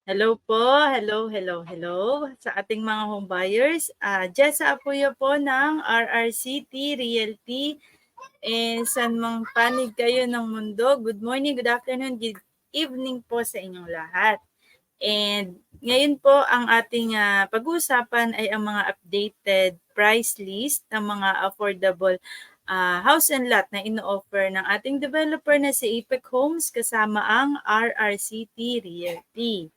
Hello po, hello sa ating mga home buyers. Jessa Apuyo po ng RRCT Realty. Saan mang panig kayo ng mundo. Good morning, good afternoon, good evening po sa inyong lahat. And ngayon po ang ating pag-uusapan ay ang mga updated price list ng mga affordable house and lot na ino-offer ng ating developer na si Apex Homes kasama ang RRCT Realty.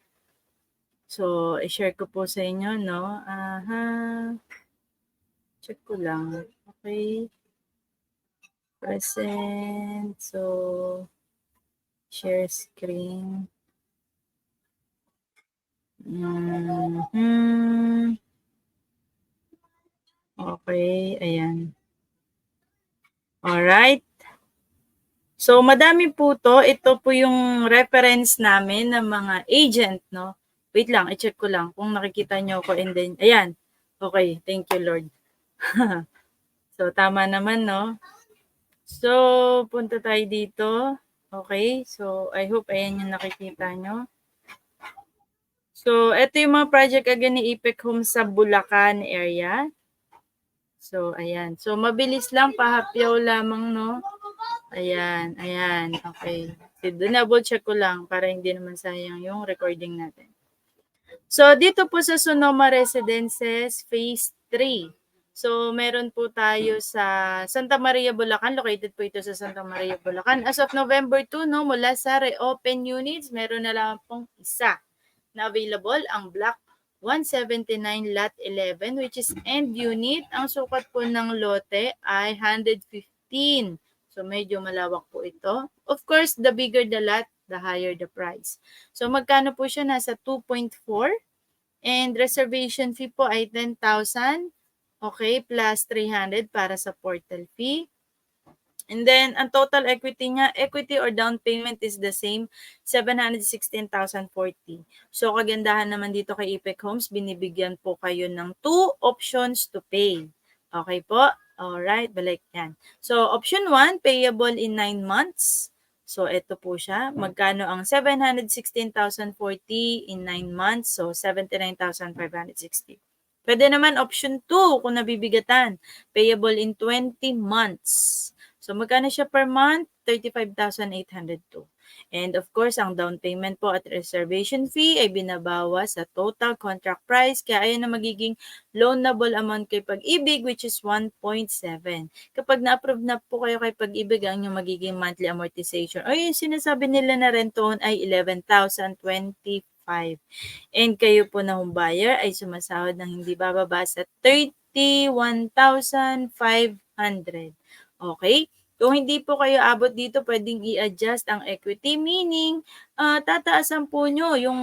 So, i-share ko po sa inyo, no? Check ko lang. Okay. Present. So, share screen. Okay, ayan. Alright. So, madami po to. Ito po yung reference namin ng mga agent, no? Wait lang, i-check ko lang kung nakikita nyo ko and then, ayan. Okay, thank you, Lord. So, tama naman, no? So, punta tayo dito. Okay, so I hope ayan yung nakikita nyo. So, ito yung mga project again ni Apex Homes sa Bulacan area. So, ayan. So, mabilis lang, pahapyaw lamang, no? Ayan, okay. So, double check ko lang para hindi naman sayang yung recording natin. So, dito po sa Sonoma Residences, Phase 3. So, meron po tayo sa Santa Maria, Bulacan. Located po ito sa Santa Maria, Bulacan. As of November 2, no, mula sa reopen units, meron na lang pong isa na available, ang Block 179 Lot 11, which is end unit. Ang sukat po ng lote ay 115. So, medyo malawak po ito. Of course, the bigger the lot, the higher the price. So, magkano po siya? Nasa 2.4. And reservation fee po ay 10,000. Okay, plus 300 para sa portal fee. And then, ang total equity niya, equity or down payment is the same, 716,040. So, kagandahan naman dito kay Apex Homes, binibigyan po kayo ng 2 options to pay. Okay po? Alright, balik yan. So, option 1, payable in 9 months. So, ito po siya. Magkano ang 716,040 in 9 months? So, 79,560. Pwede naman option 2 kung nabibigatan. Payable in 20 months. So, magkano siya per month? 35,802. And of course, ang down payment po at reservation fee ay binabawas sa total contract price. Kaya ayan na magiging loanable amount kay Pag-ibig, which is 1.7. Kapag na-approve na po kayo kay Pag-ibig, ang yung magiging monthly amortization o yung sinasabi nila na rentoon ay 11,025. And kayo po na home buyer ay sumasahod ng hindi bababa sa 31,500. Okay? Kung hindi po kayo abot dito, pwedeng i-adjust ang equity, meaning tataasan po nyo yung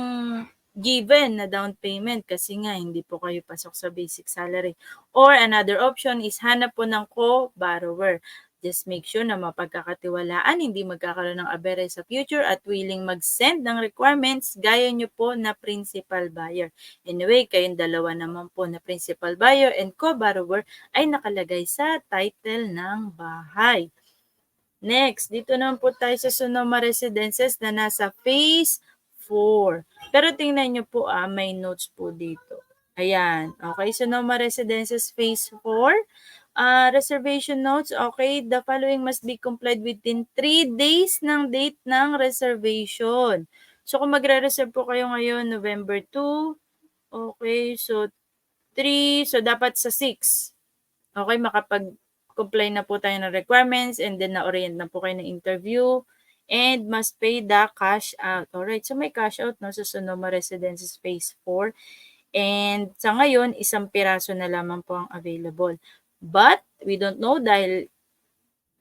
given na down payment kasi nga hindi po kayo pasok sa basic salary. Or another option is hanap po ng co-borrower. Just make sure na mapagkakatiwalaan, hindi magkakaroon ng abere sa future at willing mag-send ng requirements gaya nyo po na principal buyer. Anyway, kayong dalawa naman po na principal buyer and co-borrower ay nakalagay sa title ng bahay. Next, dito naman po tayo sa Sonoma Residences na nasa Phase 4. Pero tingnan nyo po may notes po dito. Ayan. Okay, Sonoma Residences Phase 4. Reservation notes, okay, the following must be complied within 3 days ng date ng reservation. So, kung magre-reserve po kayo ngayon, November 2, okay, so 3, so dapat sa 6. Okay, makapag-comply na po tayo ng requirements and then na-orient na po kayo ng interview and must pay the cash out. Alright, so may cash out no, sa Sonoma Residences Phase 4. And sa ngayon, isang piraso na lamang po ang available. But, we don't know dahil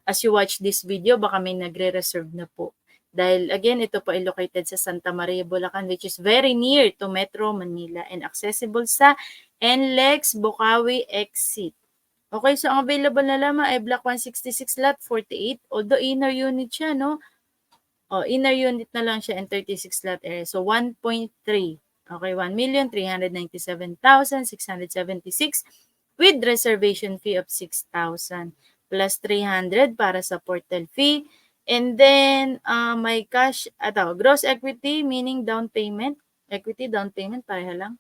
as you watch this video, baka may nagre-reserve na po. Dahil again, ito po ay located sa Santa Maria, Bulacan, which is very near to Metro Manila and accessible sa NLEX Bukawi exit. Okay, so ang available na lamang ay Block 166 Lot 48. Although inner unit siya, no? Inner unit na lang siya and 36 lot area. So, 1.3. Okay, 1,397,676 with reservation fee of 6,000 plus 300 para sa portal fee. And then, may cash, gross equity, meaning down payment, equity, down payment, pareha lang.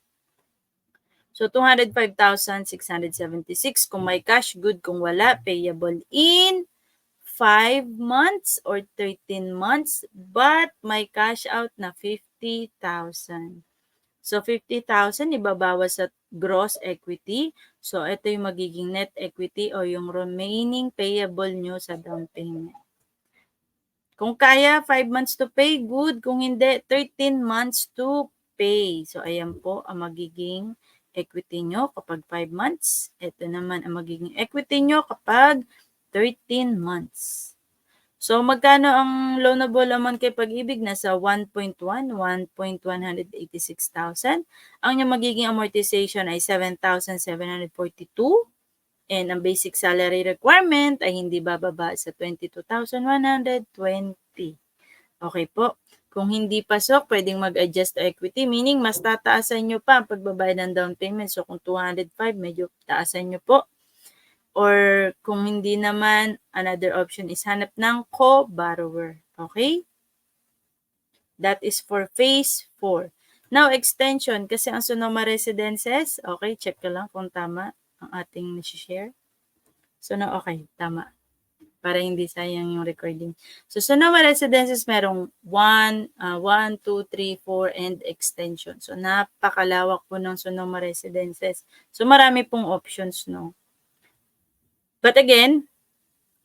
So, 205,676 kung may cash, good. Kung wala, payable in 5 months or 13 months, but may cash out na 50,000. So, 50,000 ibabawas sa gross equity. So, ito yung magiging net equity o yung remaining payable nyo sa down payment. Kung kaya, 5 months to pay, good. Kung hindi, 13 months to pay. So, ayan po ang magiging equity nyo kapag 5 months. Ito naman ang magiging equity nyo kapag 13 months. So, magkano ang loanable amount kay Pag-ibig? Nasa 1.186,000. Ang yung magiging amortization ay 7,742. And ang basic salary requirement ay hindi bababa sa 22,120. Okay po. Kung hindi pasok, pwedeng mag-adjust equity, meaning mas tataasan nyo pa ang pagbabayad ng down payment. So, kung 205, medyo taasan nyo po. Or kung hindi naman, another option is hanap ng co-borrower. Okay? That is for phase 4. Now, extension. Kasi ang Sonoma Residences, okay, check ko lang kung tama ang ating share. So, no, okay, tama. Para hindi sayang yung recording. So, Sonoma Residences merong 1, 2, 3, 4, and extension. So, napakalawak po ng Sonoma Residences. So, marami pong options, no? But again,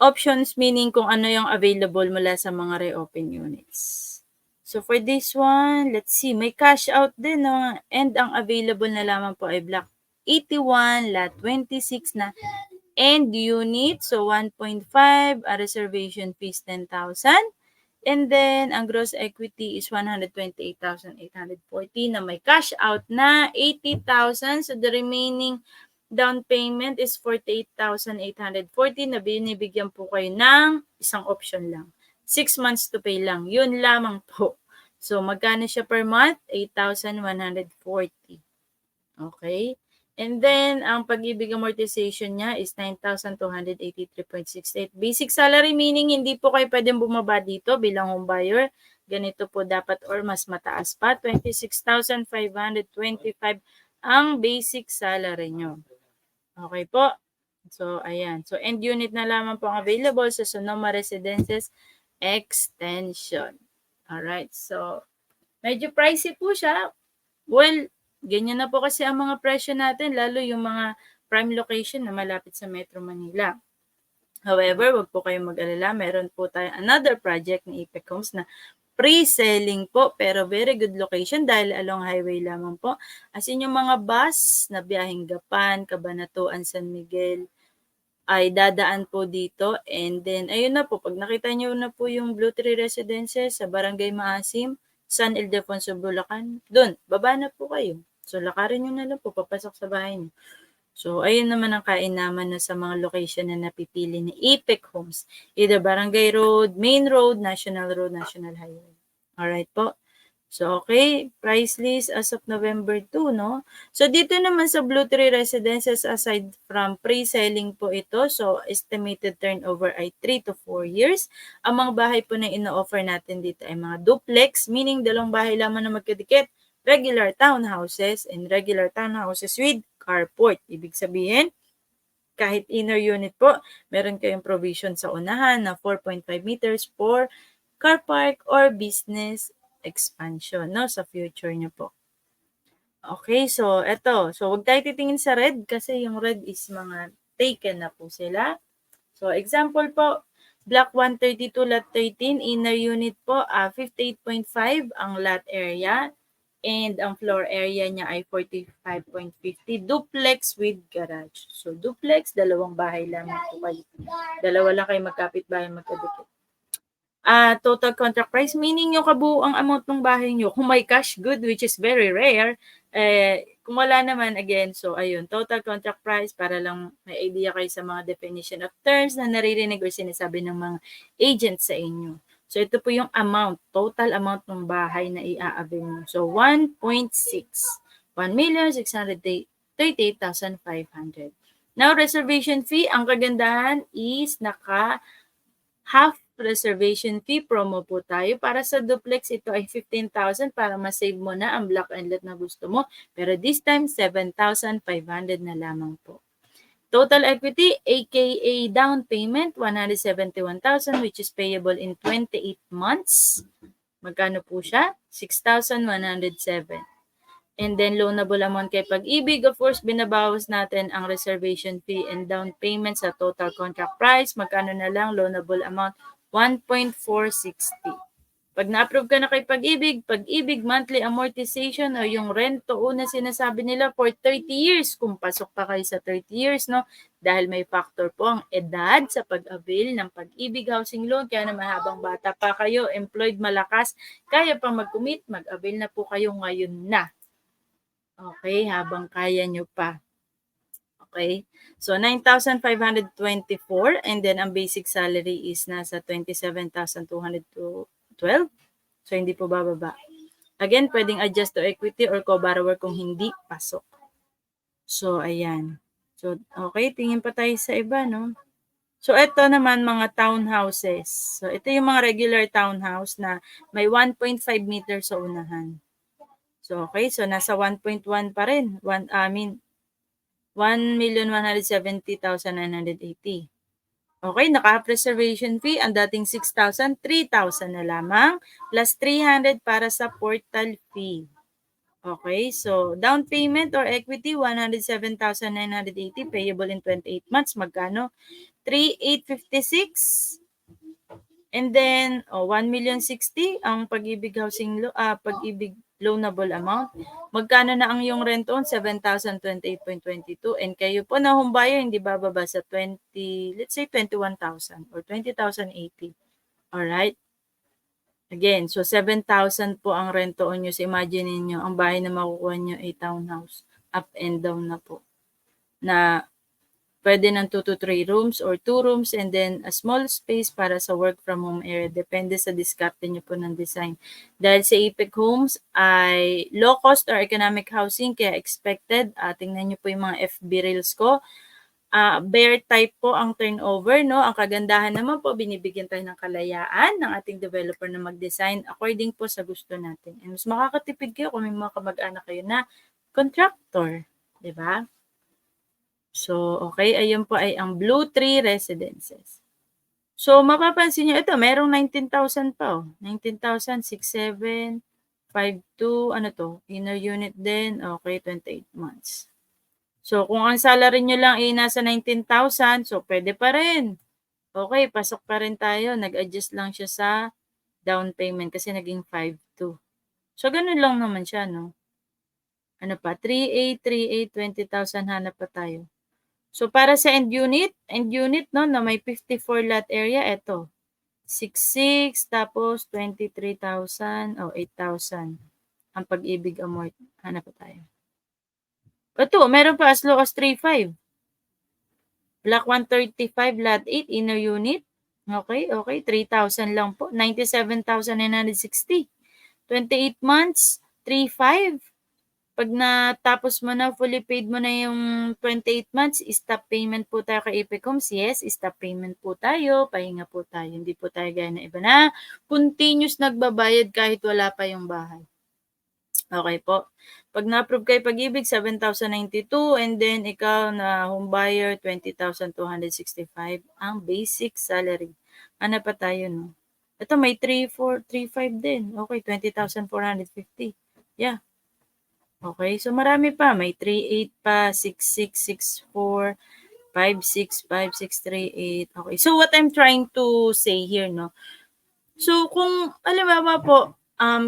options meaning kung ano yung available mula sa mga reopen units. So, for this one, let's see, may cash out din, no? And ang available na lamang po ay Block 81, Lot 26 na end unit. So, 1.5, a reservation fees 10,000. And then, ang gross equity is 128,840 na may cash out na 80,000. So, the remaining down payment is 48,840 na binibigyan po kayo ng isang option lang. 6 months to pay lang. Yun lamang po. So, magkano siya per month? 8,140. Okay? And then, ang Pag-ibig amortization niya is 9,283.68. Basic salary meaning hindi po kayo pwedeng bumaba dito bilang home buyer. Ganito po dapat or mas mataas pa. 26,525 ang basic salary nyo. Okay po? So, ayan. So, end unit na lamang po ang available sa Sonoma Residences Extension. Alright. So, medyo pricey po siya. Well, ganyan na po kasi ang mga presyo natin, lalo yung mga prime location na malapit sa Metro Manila. However, wag po kayong mag-alala. Meron po tayo another project ni Apex Homes na pre-selling po, pero very good location dahil along highway lamang po. As in yung mga bus na biyaheng Gapan, Cabanatuan, San Miguel, ay dadaan po dito. And then, ayun na po, pag nakita nyo na po yung Blue Tree Residences sa Barangay Maasim, San Ildefonso, Bulacan, dun, baba na po kayo. So, lakarin nyo na lang po, papasok sa bahay nyo. So, ayun naman ang kainaman na sa mga location na napipili ni Apex Homes. Either Barangay Road, Main Road, National Highway. Alright po. So, okay, price list as of November 2, no? So, dito naman sa Blue Tree Residences, aside from pre-selling po ito, so estimated turnover ay 3 to 4 years. Ang mga bahay po na ino-offer natin dito ay mga duplex, meaning dalawang bahay lamang na magkadikit, regular townhouses, and regular townhouses with carport. Ibig sabihin, kahit inner unit po, meron kayong provision sa unahan na 4.5 meters for car park or business expansion, no, sa future nyo po. Okay, so eto. So, wag tayo titingin sa red kasi yung red is mga taken na po sila. So, example po, Block 132, Lot 13, inner unit po, 58.5 ang lot area. And ang floor area niya ay 45.50. Duplex with garage. So, duplex, dalawang bahay lamang po kayo. Dalawa lang kayo magkapit-bahay magkadikit. Total contract price, meaning yung kabuuang amount ng bahay nyo. Kung may cash good, which is very rare, kung wala naman, again, so ayun, total contract price para lang may idea kayo sa mga definition of terms na naririnig o sinasabi ng mga agents sa inyo. So, ito po yung amount, total amount ng bahay na i-a-avail mo. So, 1.6. 1,638,500. Now, reservation fee, ang kagandahan is half reservation fee promo po tayo. Para sa duplex, ito ay 15,000 para ma-save mo na ang block and lot na gusto mo. Pero this time, 7,500 na lamang po. Total equity, aka down payment, 171,000 which is payable in 28 months. Magkano po siya? 6,107. And then loanable amount kay Pag-ibig, of course, binabawas natin ang reservation fee and down payment sa total contract price. Magkano na lang loanable amount? 1.460. Pag na-approve ka na kay Pag-ibig monthly amortization o yung rento una sinasabi nila for 30 years. Kung pasok pa kayo sa 30 years, no? Dahil may factor po ang edad sa pag-avail ng Pag-ibig housing loan. Kaya naman habang bata pa kayo, employed, malakas, kaya pang mag-commit, mag-avail na po kayo ngayon na. Okay, habang kaya nyo pa. Okay, so 9,524 and then ang basic salary is nasa 27,212. So hindi po bababa. Again, pwedeng adjust to equity or co-borrower kung hindi pasok. So ayan. So okay, tingin pa tayo sa iba, no? So ito naman mga townhouses. So ito yung mga regular townhouse na may 1.5 meter sa unahan. So, okay. So, nasa 1.1 pa rin. 1,170,980. Okay. Naka-preservation fee. Ang dating 6,000, 3,000 na lamang. Plus 300 para sa portal fee. Okay. So, down payment or equity, 107,980. Payable in 28 months. Magkano? 3,856. And then, 1,060,000 ang Pag-ibig housing Pag-ibig loanable amount. Magkano na ang yung rent on? 7,028.22. And kayo po na home buyer, hindi bababa sa 20, let's say 21,000 or 20,080. Alright? Again, so 7,000 po ang rent on nyo. So imagine niyo ang bahay na makukuha nyo ay townhouse. Up and down na po. Na pwede ng 2 to 3 rooms or 2 rooms and then a small space para sa work from home area. Depende sa diskarte nyo po ng design. Dahil sa Apex Homes ay low cost or economic housing kaya expected. Tingnan nyo po yung mga FB Reels ko. Bear type po ang turnover, no? Ang kagandahan naman po, binibigyan tayo ng kalayaan ng ating developer na mag-design according po sa gusto natin. And mas makakatipid kayo kung may mga kamag-anak kayo na contractor. Diba? So, okay, ayun po ay ang Blue Tree Residences. So, mapapansin nyo, ito, merong 19,000 pa, 19,067, 52, ano to, inner unit din, okay, 28 months. So, kung ang salary nyo lang ay nasa 19,000, so pwede pa rin. Okay, pasok pa rin tayo, nag-adjust lang siya sa down payment kasi naging 5,2. So, ganun lang naman siya, no? Ano pa, 3,838, 20,000, hanap pa tayo. So, para sa end unit, no, na may 54 lot area, eto. 6,6, tapos 23,000, 8,000. Ang Pag-ibig amort. Hanap pa tayo. Ito, meron pa as low as 3,5. Block 135, lot 8, inner unit. Okay, 3,000 lang po. 97,960. 28 months, 3,500. Pag natapos mo na, fully paid mo na yung 28 months, stop payment po tayo kay Apex Homes. Yes, stop payment po tayo. Pahinga po tayo. Hindi po tayo gaya na iba na continuous nagbabayad kahit wala pa yung bahay. Okay po. Pag na-approve kay Pag-ibig, 7,092 and then ikaw na home buyer, 20,265 ang basic salary. Ano pa tayo, no? Ito may 3,435 din. Okay, 20,450. Yeah. Okay, so marami pa. May 3,8 pa, 6,664, 5,6, 5,638. Okay, so what I'm trying to say here, no? So kung, alimbawa po,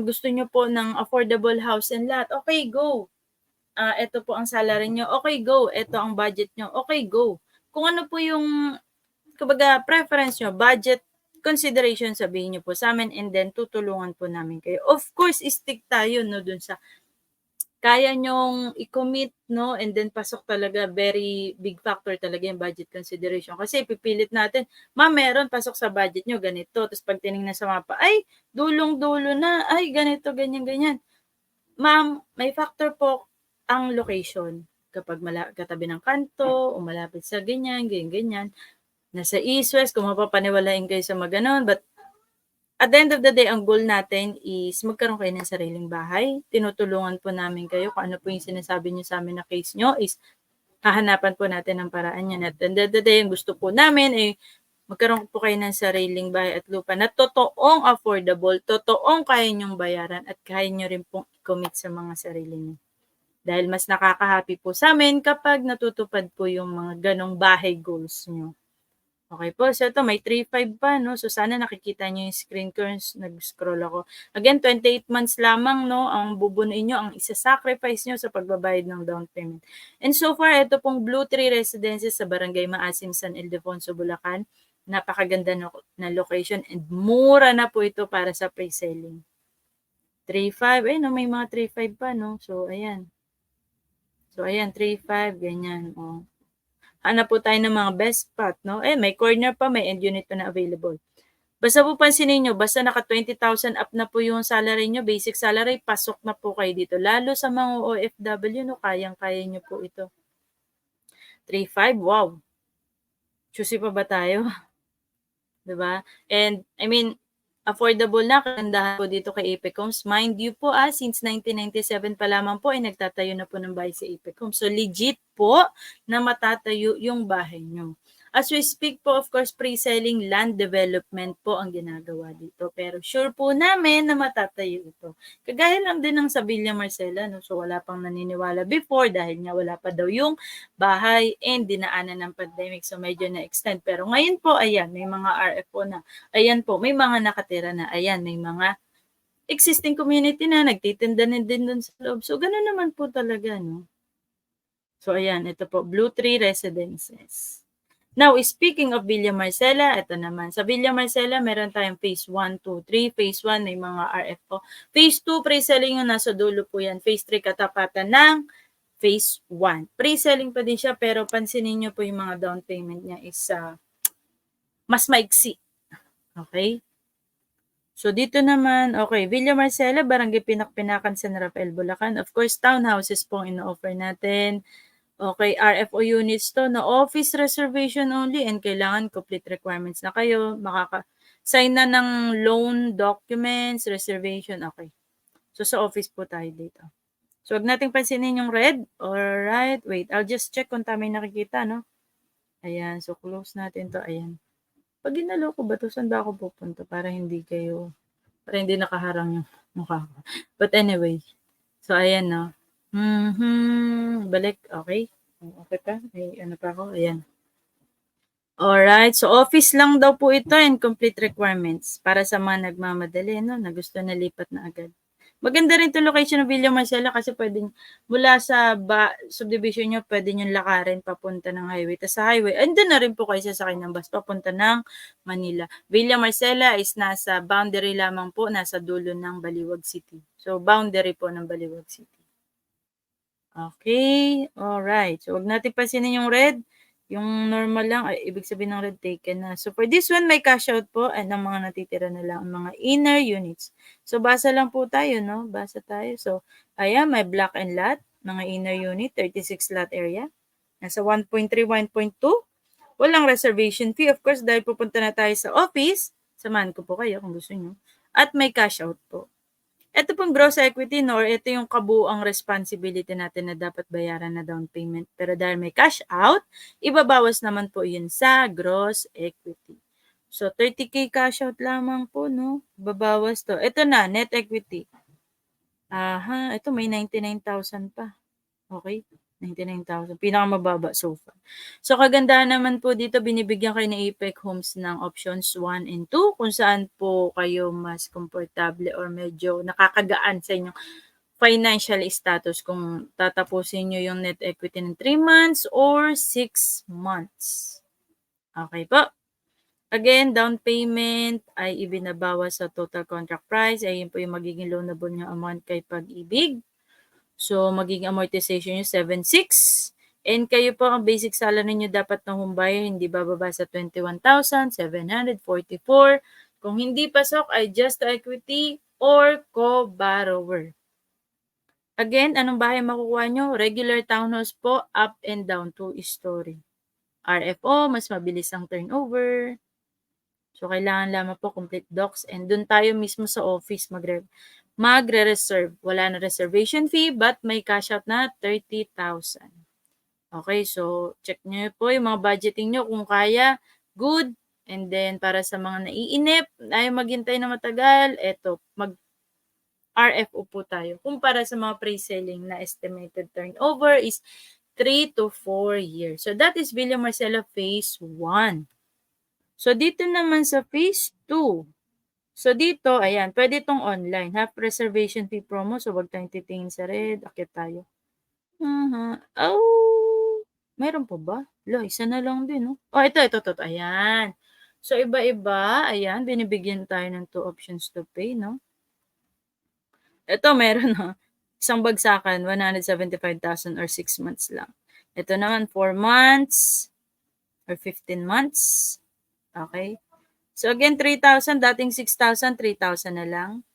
gusto nyo po ng affordable house and lot, okay, go. Ito po ang salary nyo, okay, go. Ito ang budget nyo, okay, go. Kung ano po yung, kumbaga, preference nyo, budget, consideration, sabihin nyo po sa amin and then tutulungan po namin kayo. Of course, stick tayo, no, dun sa kaya nyong i-commit, no? And then pasok talaga, very big factor talaga yung budget consideration. Kasi pipilit natin, ma'am, meron, pasok sa budget nyo, ganito. Tapos pag tinignan sa mapa, ay, dulong-dulo na, ay, ganito, ganyan. Ma'am, may factor po ang location. Kapag katabi ng kanto, o malapit sa ganyan. nasa east, west, kung mapapaniwalain kayo sa mga gano'n. But at the end of the day, ang goal natin is magkaroon kayo ng sariling bahay. Tinutulungan po namin kayo kung ano po yung sinasabi niyo sa amin na case niyo is hahanapan po natin ng paraan yan. At the end of the day, ang gusto po namin ay magkaroon po kayo ng sariling bahay at lupa na totoong affordable, totoong kaya niyong bayaran at kaya niyo rin pong i-commit sa mga sarili niyo. Dahil mas nakaka-happy po sa amin kapag natutupad po yung mga ganong bahay goals niyo. Okay po, so ito may 3.5 pa 'no, so sana nakikita niyo yung screen ko, nag-scroll ako. Again, 28 months lamang 'no, ang bubunuin niyo, ang isa-sacrifice niyo sa pagbabayad ng down payment. And so far, ito pong Blue Tree Residences sa Barangay Maasim, San Ildefonso, Bulacan. Napakaganda na location and mura na po ito para sa pre-selling. 3.5, ayun 'no, may mga 3.5 pa 'no, so ayan. So ayan, 3.5 ganyan, oh. Hanap po tayo ng mga best spot 'no, may corner pa, may end unit pa na available. Basta po pansinin niyo, basta naka 20,000 up na po yung salary niyo, basic salary, pasok na po kayo dito. Lalo sa mga OFW 'no, kayang-kaya niyo po ito. 3.5, wow! Choosy pa ba tayo? 'Di ba? And I mean, affordable na, kagandahan po dito kay Apex Homes. Mind you po, since 1997 pa lamang po ay nagtatayo na po ng bahay sa Apex Homes. So legit po na matatayo yung bahay nyo. As we speak po, of course, pre-selling land development po ang ginagawa dito. Pero sure po namin na matatayo ito. Kagaya lang din ng sa Villa Marcela, no? So wala pang naniniwala before dahil nga wala pa daw yung bahay and dinaanan ng pandemic. So medyo na-extend. Pero ngayon po, ayan, may mga RFO na. Ayan po, may mga nakatira na. Ayan, may mga existing community na nagtitinda din dun sa loob. So ganun naman po talaga, no? So ayan, ito po, Blue Tree Residences. Now, speaking of Villa Marcela, ito naman. Sa Villa Marcela, meron tayong phase 1, 2, 3. Phase 1, may mga RFO. Phase 2, pre-selling yung nasa dulo po yan. Phase 3, katapatan ng phase 1. Pre-selling pa din siya, pero pansinin nyo po yung mga down payment niya is mas maiksi. Okay? So, dito naman, okay, Villa Marcela, Barangay Pinakpinakan, San Rafael, Bulacan. Of course, townhouses po ang ino-offer natin. Okay, RFO units to na office reservation only and kailangan complete requirements na kayo. Makaka-sign na ng loan documents, reservation. Okay. So, sa office po tayo dito. So, wag nating pansinin yung red. Alright, wait. I'll just check kung tama yung nakikita, no? Ayan, so close natin to. Ayan. Pag ginalo ko ba to, saan ba ako pupunta? Para hindi nakaharang yung mukha ko. But anyway, so ayan, no? Balik, okay? Okay pa? May ano pa ako? Ayan. Alright, so office lang daw po ito and complete requirements para sa mga nagmamadali, no? Na gusto na lipat na agad. Maganda rin itong location ng Villa Marcela kasi pwedeng mula sa subdivision nyo, pwede nyo lakarin papunta ng highway. Tapos sa highway, andun na rin po kayo sasakay ng bus papunta ng Manila. Villa Marcela is nasa boundary lamang po, nasa dulo ng Baliwag City. So, boundary po ng Baliwag City. Okay, alright. So, wag natin pansinin yung red. Yung normal lang, ay ibig sabihin ng red taken na. So, for this one, may cash out po and ang mga natitira na lang, ang mga inner units. So, basa lang po tayo, no? Basa tayo. So, ayan, may block and lot, mga inner unit, 36 lot area. Nasa 1.3, 1.2. Walang reservation fee. Of course, dahil pupunta na tayo sa office, samahan ko po kayo kung gusto nyo. At may cash out po. Ito pong gross equity, no, or ito yung kabuang responsibility natin na dapat bayaran na down payment. Pero dahil may cash out, ibabawas naman po yun sa gross equity. So, 30K cash out lamang po, no? Babawas to. Ito na, net equity. Ito may 99,000 pa. Okay? 99,000. Pinakamababa so far. So, kagandahan naman po dito, binibigyan kayo ng Apex Homes ng options 1 and 2 kung saan po kayo mas komportable or medyo nakakagaan sa inyong financial status kung tatapusin nyo yung net equity ng 3 months or 6 months. Okay po. Again, down payment ay ibinabawas sa total contract price. Ayun po yung magiging loanable nyo amount kay Pag-ibig. So, magiging amortization nyo 7.6. And kayo po, ang basic salary nyo dapat ng homebuyer, hindi bababa sa 21,744. Kung hindi pasok, ay just equity or co-borrower. Again, anong bahay makukuha nyo? Regular townhouse po, up and down, 2-story. RFO, mas mabilis ang turnover. So, kailangan lamang po complete docs and dun tayo mismo sa office magre-reserve. Wala na reservation fee but may cash out na 30,000. Okay, so check nyo po yung mga budgeting nyo kung kaya, good. And then, para sa mga naiinip, ayaw maghintay na matagal, eto, RFO po tayo. Kumpara sa mga pre-selling na estimated turnover is 3 to 4 years. So, that is Villa Marcela Phase 1. So, dito naman sa Phase 2. So, dito, ayan, pwede itong online. Half reservation fee promo. So, wag tayong titingin sa red. Akit tayo. Oh, meron pa ba? Isa na lang din, no? Oh, ito. Ayan. So, iba-iba. Ayan, binibigyan tayo ng 2 options to pay, no? Ito meron na. Isang bagsakan, 175,000 or 6 months lang. Ito naman, 4 months or 15 months. Okay? So again, 3,000. Dating 6,000, 3,000 na lang.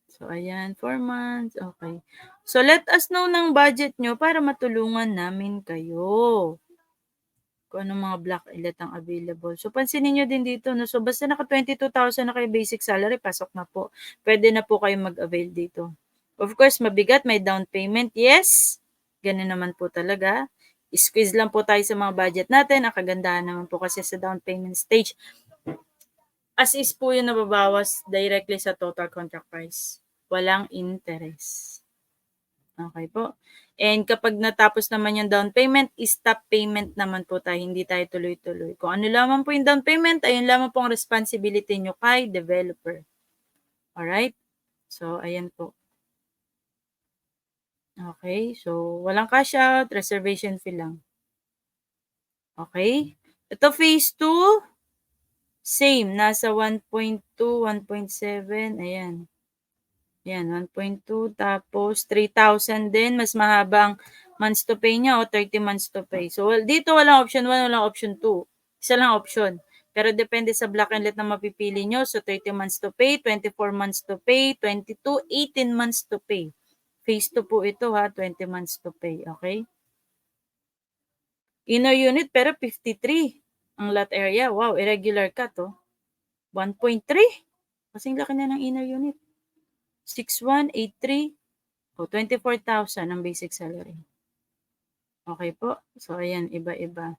So ayan, 4 months. Okay. So let us know ng budget nyo para matulungan namin kayo. Kung anong mga block ilet ang available. So, pansinin nyo din dito, no? So, basta naka 22,000 na kayo basic salary, pasok na po. Pwede na po kayo mag-avail dito. Of course, mabigat, may down payment. Yes, ganun naman po talaga. Squeeze lang po tayo sa mga budget natin. Ang kagandahan naman po kasi sa down payment stage, as is po yung nababawas directly sa total contract price. Walang interest. Okay po. And kapag natapos naman yung down payment, stop payment naman po tayo. Hindi tayo tuloy-tuloy. Kung ano lamang po yung down payment, ayun lamang po ang responsibility nyo kay developer. Alright? So, ayan po. Okay. So, walang cash out. Reservation fee lang. Okay? Ito phase 2. Same. Nasa 1.2, 1.7. Ayan. Yan, 1.2. Tapos, 3,000 din. Mas mahabang months to pay niya o 30 months to pay. So, dito walang option 1, walang option 2. Isa lang option. Pero depende sa black and let na mapipili nyo. So, 30 months to pay, 24 months to pay, 22, 18 months to pay. Phase 2 po ito ha, 20 months to pay. Okay? Inner unit pero 53. Ang lot area. Wow, irregular cut oh. 1.3. Kasing laki na ng inner unit. 6,183. O, 24,000 ang basic salary. Okay po. So, ayan, iba-iba.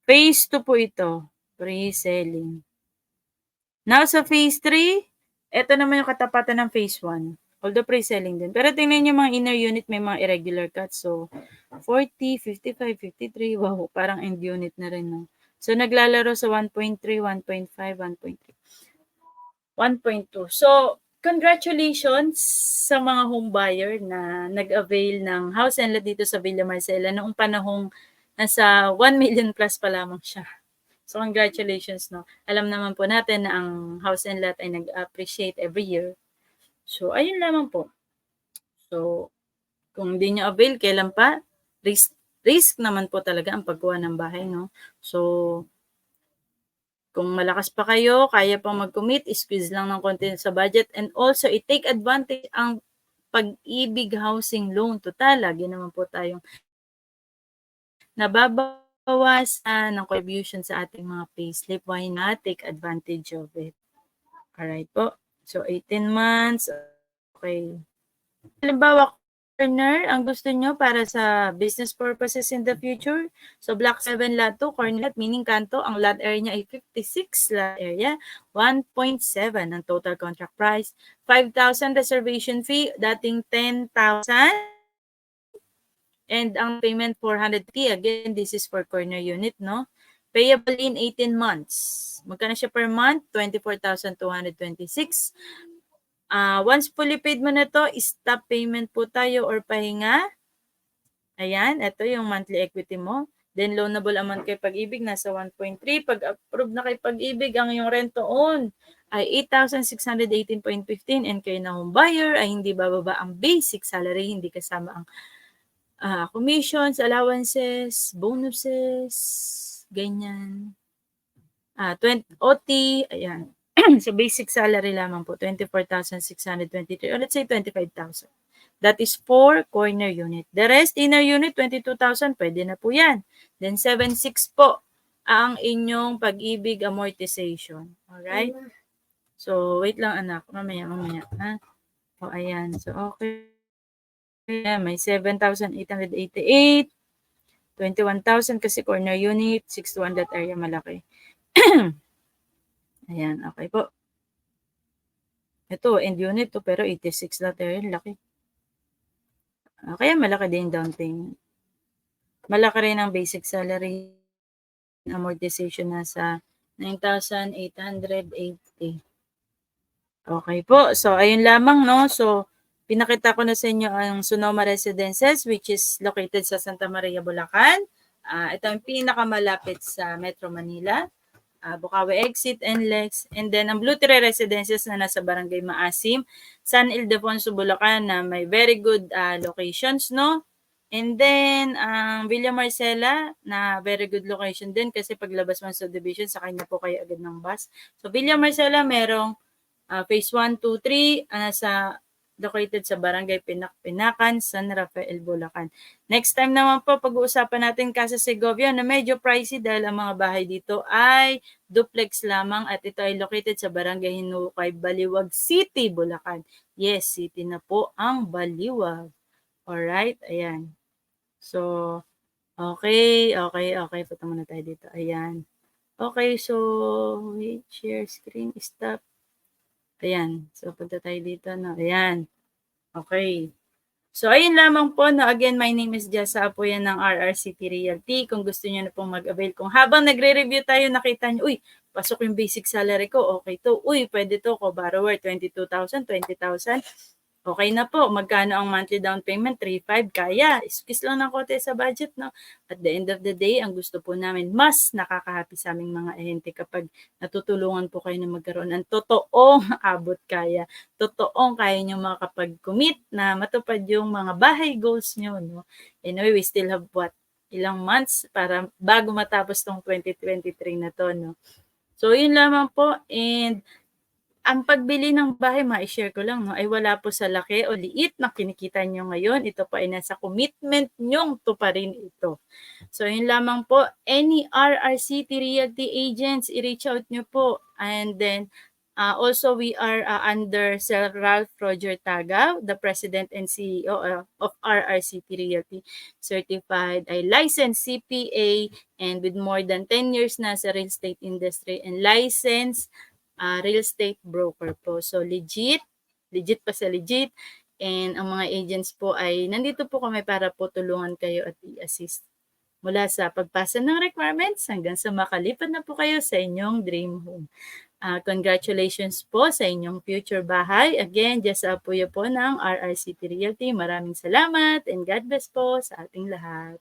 Phase 2 po ito. Pre-selling. Now, sa phase 3, ito naman yung katapatan ng phase 1. Although pre-selling din. Pero tingnan nyo mga inner unit, may mga irregular cuts. So, 40, 55, 53. Wow, parang end unit na rin. No? So, naglalaro sa 1.3, 1.5, 1.3. 1.2. So, congratulations sa mga home buyer na nag-avail ng house and lot dito sa Villa Marcela noong panahong nasa 1 million plus pa lamang siya. So, congratulations, no? Alam naman po natin na ang house and lot ay nag-appreciate every year. So, ayun lamang po. So, kung hindi nyo avail, kailan pa? Risk naman po talaga ang pagkuha ng bahay, no? So, kung malakas pa kayo, kaya pang mag-commit, squeeze lang ng konti sa budget. And also, i-take advantage ang Pag-ibig Housing Loan. Total, lagi naman po tayong nababawasan ng contribution sa ating mga payslip. Why not take advantage of it? Alright po. So, 18 months. Okay. Halimbawa, corner, ang gusto nyo para sa business purposes in the future. So, Block 7 Lot 2, corner lot, meaning kanto, ang lot area niya ay 56 lot area, 1.7 ang total contract price, 5,000 reservation fee, dating 10,000, and ang payment 450. Again, this is for corner unit, no? Payable in 18 months. Magkano siya per month? 24,226. Once fully paid mo na to, stop payment po tayo or pahinga. Ayan, ito yung monthly equity mo. Then loanable amount kay Pag-ibig, nasa 1.3. Pag approve na kay Pag-ibig, ang yung rent to own ay 8,618.15 and kayo na home buyer ay hindi bababa ang basic salary, hindi kasama ang commissions, allowances, bonuses, ganyan. 20 OT, ayan. So, basic salary lamang po, 24,623 or let's say 25,000. That is for corner unit. The rest, inner unit, 22,000, pwede na po yan. Then 7,600 po ang inyong pag-ibig amortization. Alright? So, wait lang anak. Mamaya. Ha? O, ayan. So, okay. Ayan, may 7,888. 21,000 kasi corner unit. 6 to 1 area malaki. Ayan, okay po. Ito, end unit to, pero 86 lot area. Laki. Kaya malaki din down payment. Malaki rin ang basic salary. Amortization nasa 9,880. Okay po. So, ayun lamang, no? So, pinakita ko na sa inyo ang Sonoma Residences, which is located sa Santa Maria, Bulacan. Ito ang pinakamalapit sa Metro Manila. Bukawi Exit, NLEX. And then, ang Blue Tree Residences na nasa Barangay Maasim, San Ildefonso, Bulacan, na may very good locations, no? And then, ang Villa Marcela, na very good location din kasi paglabas mo sa subdivision, sakay na po kayo agad ng bus. So, Villa Marcela, merong phase 1, 2, 3, located sa Barangay Pinakan, San Rafael, Bulacan. Next time naman po, pag-uusapan natin Casa Segovia na medyo pricey dahil ang mga bahay dito ay duplex lamang at ito ay located sa Barangay Hinukay, Baliwag City, Bulacan. Yes, city na po ang Baliwag. Alright, ayan. So, okay. Punta muna tayo dito. Ayan. Okay, so, wait, share screen, stop. Ayan. So, punta tayo dito, no? Ayan. Okay. So, ayun lamang po, no? Again, my name is Jessa Apoyan ng RRCT Realty. Kung gusto niyo na pong mag-avail, kung habang nagre-review tayo, nakita niyo, uy, pasok yung basic salary ko, okay to. Uy, pwede to, co-borrower, 22,000, 20,000. Okay na po. Magkano ang monthly down payment? 3,500. Kaya. Iskis lang ng konti sa budget, no? At the end of the day, ang gusto po namin, mas nakakahappy sa aming mga ahente kapag natutulungan po kayo na magkaroon ng totoong abot kaya. Totoong kaya nyo makapag-commit na matupad yung mga bahay goals nyo, no? Anyway, we still have what? Ilang months para bago matapos tong 2023 na to, no? So, yun lamang po. And ang pagbili ng bahay, ma-share ko lang, no, ay wala po sa laki o liit na kinikita nyo ngayon. Ito po ay nasa commitment nyong tuparin ito. So, yun lamang po. Any RRCT Realty agents, i-reach out nyo po. And then, also we are under Sir Ralph Roger Tagaw, the President and CEO of RRCT Realty, certified, ay licensed CPA, and with more than 10 years na sa real estate industry, and licensed real estate broker po. So legit pa sa legit. And ang mga agents po ay nandito po kami para po tulungan kayo at i-assist mula sa pagpasa ng requirements hanggang sa makalipad na po kayo sa inyong dream home. Congratulations po sa inyong future bahay. Again, just apoyo po ng RRCT Realty. Maraming salamat and God bless po sa ating lahat.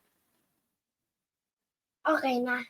Okay na.